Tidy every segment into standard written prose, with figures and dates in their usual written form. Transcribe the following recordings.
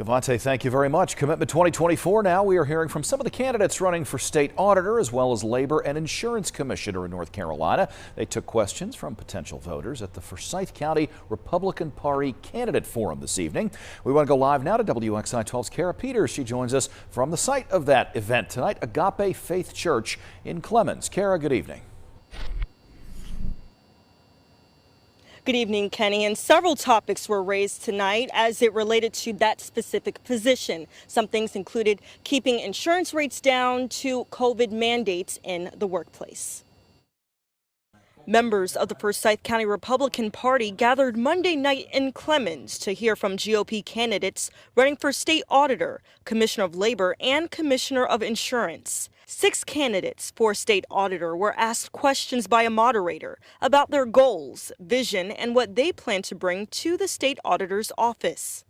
Devontae, thank you very much. Commitment 2024 now. We are hearing from some of the candidates running for state auditor as well as labor and insurance commissioner in North Carolina. They took questions from potential voters at the Forsyth County Republican Party Candidate Forum this evening. We want to go live now to WXI 12's Kara Peters. She joins us from the site of that event tonight, Agape Faith Church in Clemens. Kara, good evening. Good evening, Kenny. And several topics were raised tonight as it related to that specific position. Some things included keeping insurance rates down to COVID mandates in the workplace. Members of the Forsyth County Republican Party gathered Monday night in Clemens to hear from GOP candidates running for state auditor, commissioner of labor, and commissioner of insurance. 6 candidates for state auditor were asked questions by a moderator about their goals, vision, and what they plan to bring to the state auditor's office.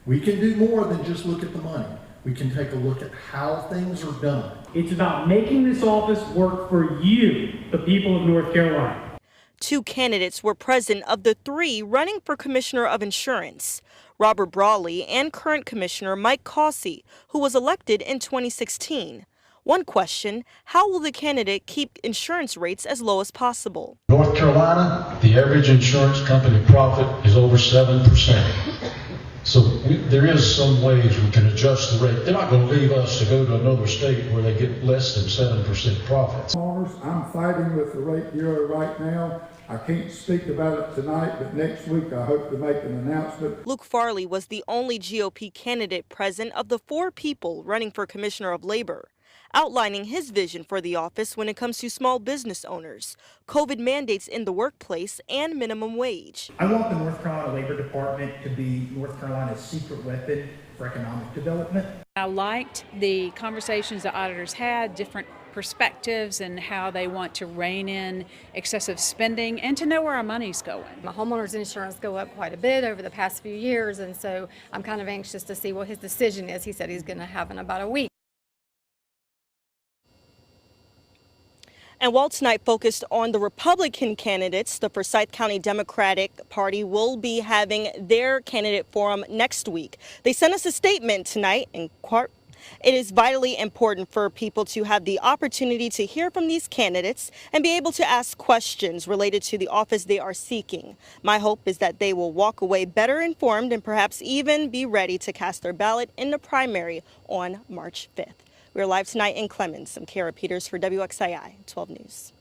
We can do more than just look at the money. We can take a look at how things are done. It's about making this office work for you, the people of North Carolina. 2 candidates were present of the 3 running for commissioner of insurance. Robert Brawley and current commissioner Mike Causey, who was elected in 2016. One question, how will the candidate keep insurance rates as low as possible? North Carolina, the average insurance company profit is over 7%. So there is some ways we can adjust the rate. They're not going to leave us to go to another state where they get less than 7% profits. I'm fighting with the rate bureau right now. I can't speak about it tonight, but next week I hope to make an announcement. Luke Farley was the only GOP candidate present of the 4 people running for commissioner of labor, outlining his vision for the office when it comes to small business owners, COVID mandates in the workplace, and minimum wage. I want the North Carolina Labor Department to be North Carolina's secret weapon for economic development. I liked the conversations the auditors had, different perspectives and how they want to rein in excessive spending and to know where our money's going. My homeowner's insurance go up quite a bit over the past few years, and so I'm kind of anxious to see what his decision is. He said he's going to have in about a week. And while tonight focused on the Republican candidates, the Forsyth County Democratic Party will be having their candidate forum next week. They sent us a statement tonight in quote, "It is vitally important for people to have the opportunity to hear from these candidates and be able to ask questions related to the office they are seeking. My hope is that they will walk away better informed and perhaps even be ready to cast their ballot in the primary on March 5th. We're live tonight in Clemens. I'm Kara Peters for WXII 12 News.